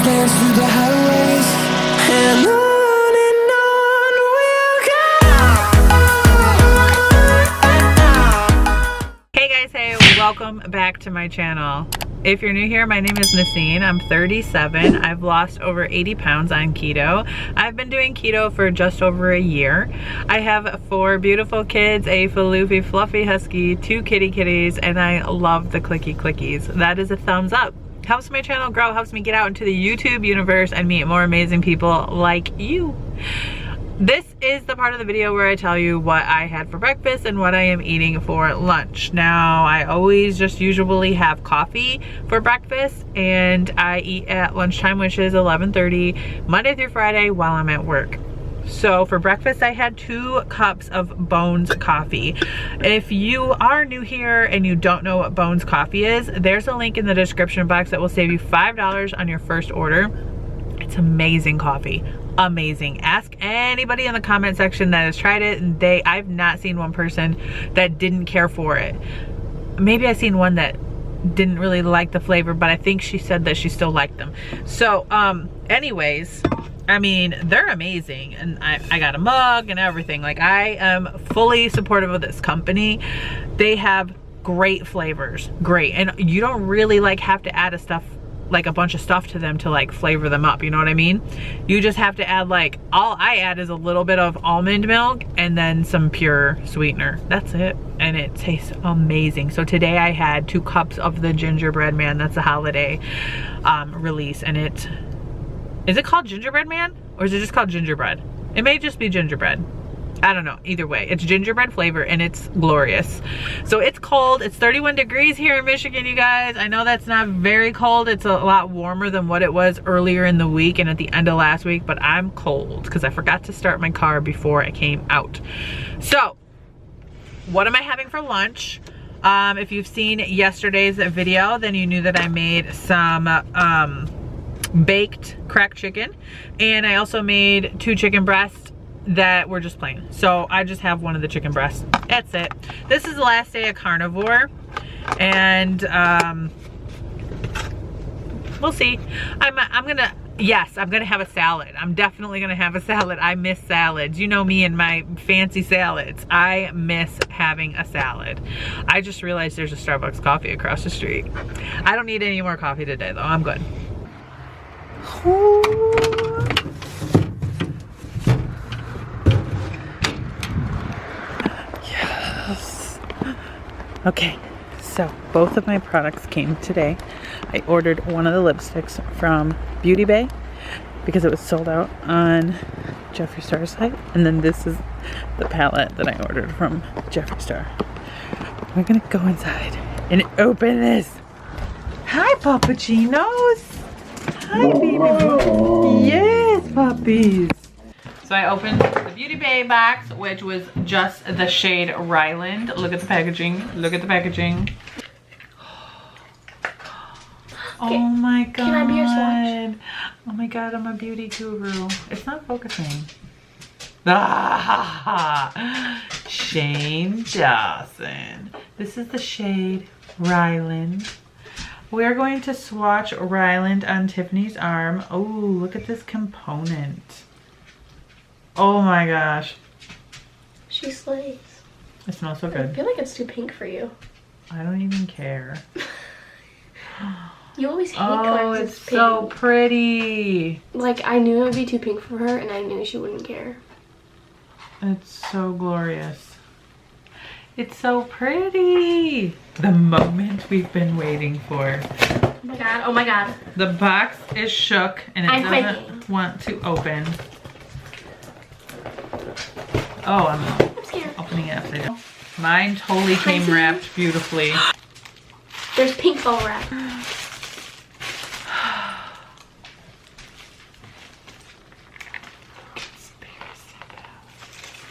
dance through the highways, and on we'll go. Hey guys, hey, welcome back to my channel. If you're new here, my name is Nacine. I'm 37. I've lost over 80 pounds on keto. I've been doing keto for just over a year. I have 4 beautiful kids, a floofy, fluffy husky, 2 kitty kitties, and I love the clicky clickies. That is a thumbs up. Helps my channel grow, helps me get out into the YouTube universe and meet more amazing people like you. This is the part of the video where I tell you what I had for breakfast and what I am eating for lunch. Now, I always just usually have coffee for breakfast, and I eat at lunchtime, which is 11:30, Monday through Friday while I'm at work. So for breakfast, I had 2 cups of Bones coffee. If you are new here and you don't know what Bones coffee is, there's a link in the description box that will save you $5 on your first order. It's amazing coffee. Amazing. Ask anybody in the comment section that has tried it, and I've not seen one person that didn't care for it. Maybe I've seen one that didn't really like the flavor, but I think she said that she still liked them. So anyways, I mean, they're amazing, and I got a mug and everything. Like, I am fully supportive of this company. They have great flavors, great, and you don't really like have to add a bunch of stuff to them to like flavor them up, you know what I mean? You just have to add, like, all I add is a little bit of almond milk and then some pure sweetener. That's it, and it tastes amazing. So today I had 2 cups of the gingerbread man. That's a holiday release, and is it called gingerbread man, or is it just called gingerbread? It may just be gingerbread. I don't know, either way, it's gingerbread flavor and it's glorious. So it's cold, it's 31 degrees here in Michigan, you guys. I know that's not very cold. It's a lot warmer than what it was earlier in the week and at the end of last week, but I'm cold because I forgot to start my car before I came out. So what am I having for lunch? If you've seen yesterday's video, then you knew that I made some baked cracked chicken, and I also made 2 chicken breasts that were just plain. So I just have one of the chicken breasts. That's it. This is the last day of carnivore, and we'll see. I'm gonna have a salad. I'm definitely gonna have a salad. I miss salads. You know me and my fancy salads. I miss having a salad. I just realized there's a Starbucks coffee across the street. I don't need any more coffee today though. I'm good. Okay, so both of my products came today. I ordered one of the lipsticks from Beauty Bay because it was sold out on Jeffree Star's site, and then this is the palette that I ordered from Jeffree Star. We're gonna go inside and open this. Hi, Puppuccinos. Hi, baby boy. Yes, puppies. So I opened the Beauty Bay box, which was just the shade Ryland. Look at the packaging. Look at the packaging. Oh my god. Can I be your swatch? Oh my god, I'm a beauty guru. It's not focusing. Ah, Shane Dawson. This is the shade Ryland. We're going to swatch Ryland on Tiffany's arm. Oh, look at this component. Oh my gosh. She slays. It smells so good. I feel like it's too pink for you. I don't even care. You always hate Oh, colors. it's so pretty. Like, I knew it would be too pink for her, and I knew she wouldn't care. It's so glorious. It's so pretty. The moment we've been waiting for. Oh my god, oh my god. The box is shook and it I'm doesn't want to open. Oh, I'm scared. opening it upside down. Mine totally came wrapped beautifully. There's pink bubble wrap.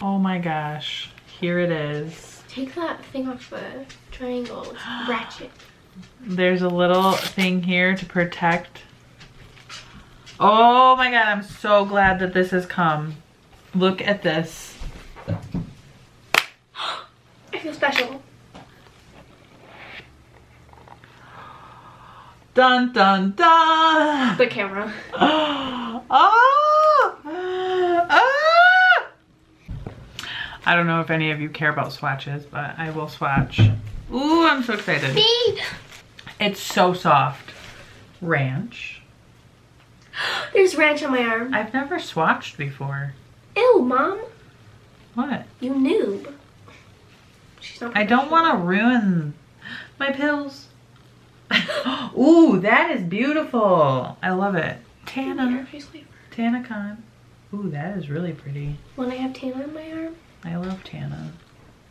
Oh my gosh. Here it is. Take that thing off the triangle. It's ratchet. There's a little thing here to protect. Oh my god, I'm so glad that this has come. Look at this. I feel special. Dun dun dun. The camera. I don't know if any of you care about swatches, but I will swatch. Ooh, I'm so excited. Me. It's so soft. Ranch. There's ranch on my arm. I've never swatched before. Ew, Mom. What? You noob. She's not I don't want to ruin my pills. Ooh, that is beautiful. I love it. Tana. Tanacon. Ooh, that is really pretty. When I have Tana on my arm. I love Tana.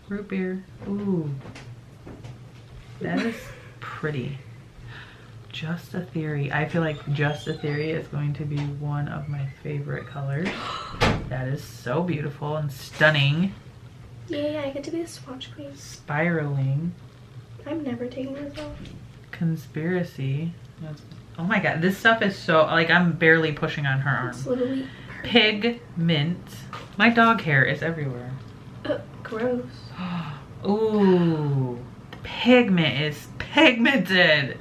Root beer. Ooh. That is pretty. Just a Theory. I feel like Just a Theory is going to be one of my favorite colors. That is so beautiful and stunning. Yeah, I get to be the swatch queen. Spiraling. I'm never taking this off. Conspiracy. Oh my god, this stuff is so, like, I'm barely pushing on her arm. It's literally Pigment. My dog hair is everywhere. gross. Ooh, pigment is pigmented.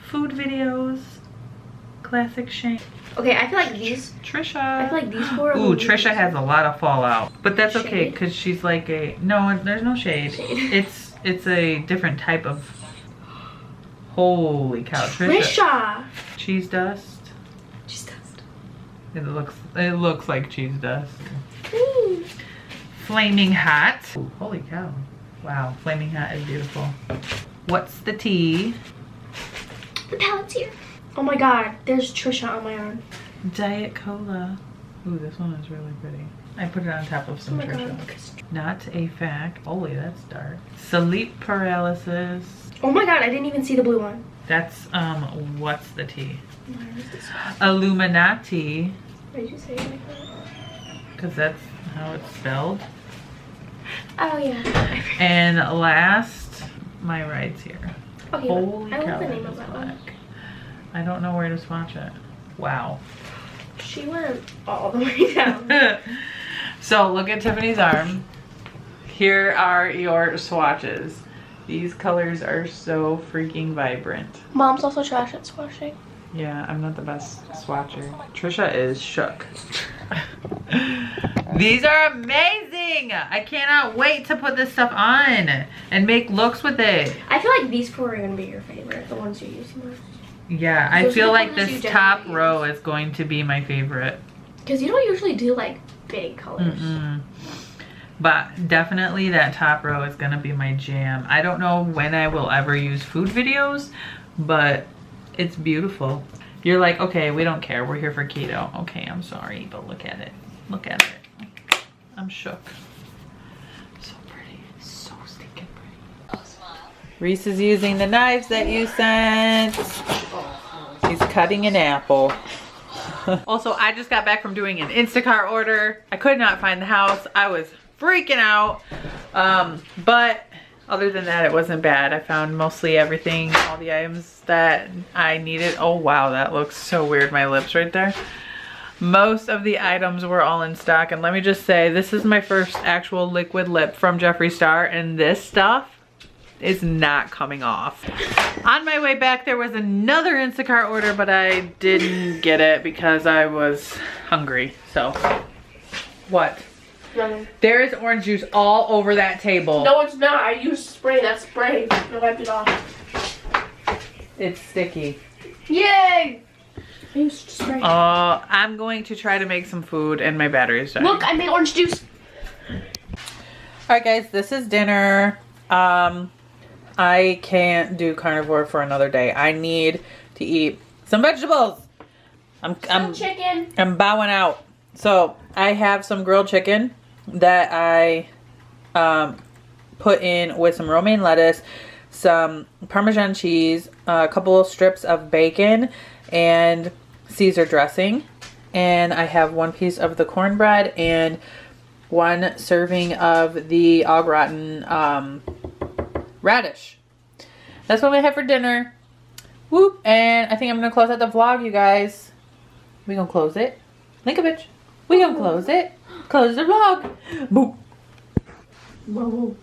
Food videos. Classic Shane. Okay, I feel like these. Trisha. I feel like these four. Ooh, Trisha has a lot of fallout, but that's okay Shade? because she's like a no. There's no shade. It's a different type of. Holy cow, Trisha. Cheese dust. Cheese dust. It looks like cheese dust. Ooh. Flaming Hot. Ooh, holy cow. Wow, Flaming Hot is beautiful. What's the tea? The palette's here. Oh my god, there's Trisha on my arm. Diet Cola. Ooh, this one is really pretty. I put it on top of some Oh my Trisha. god. Not a fact. Holy, that's dark. Sleep paralysis. Oh my god, I didn't even see the blue one. That's what's the tea? Where is this? Illuminati. Why did you say it like that? Because that's how it's spelled. Oh yeah. And last, My Ride's Here. Okay, Holy I cow, love the name that of is that one. black. I don't know where to swatch it. Wow. She went all the way down. So look at Tiffany's arm. Here are your swatches. These colors are so freaking vibrant. Mom's also trash at swatching. Yeah, I'm not the best swatcher. Trisha is shook. These are amazing! I cannot wait to put this stuff on and make looks with it. I feel like these four are gonna be your favorite, the ones you use most. Yeah, I Those are feel the like colors this you top generally row is going to be my favorite. Because you don't usually do like big colors. But definitely that top row is gonna be my jam. I don't know when I will ever use food videos, but it's beautiful. You're like, okay, we don't care. We're here for keto. Okay, I'm sorry, but look at it. Look at it. I'm shook. So pretty. So stinking pretty. Reese is using the knives that you sent. He's cutting an apple. Also, I just got back from doing an Instacart order. I could not find the house. I was freaking out. But other than that, it wasn't bad. I found mostly everything, all the items that I needed. Oh wow, that looks so weird, my lips right there. Most of the items were all in stock, and let me just say, this is my first actual liquid lip from Jeffree Star, and this stuff is not coming off. On my way back, there was another Instacart order, but I didn't get it because I was hungry. So, what? No. There is orange juice all over that table. No, it's not. I used spray. That's spray. I wiped it off. It's sticky. Yay! I used spray. I'm going to try to make some food, and my battery's dying. Look, I made orange juice. Alright guys, this is dinner. I can't do carnivore for another day. I need to eat some vegetables. Some chicken. I'm bowing out. So I have some grilled chicken that I put in with some romaine lettuce, some Parmesan cheese, a couple of strips of bacon, and Caesar dressing. And I have one piece of the cornbread and one serving of the au gratin radish. That's what we have for dinner. Whoop. And I think I'm going to close out the vlog, you guys. We going to close it. Link a bitch. We going to close it. Close the vlog. Boop. Whoa.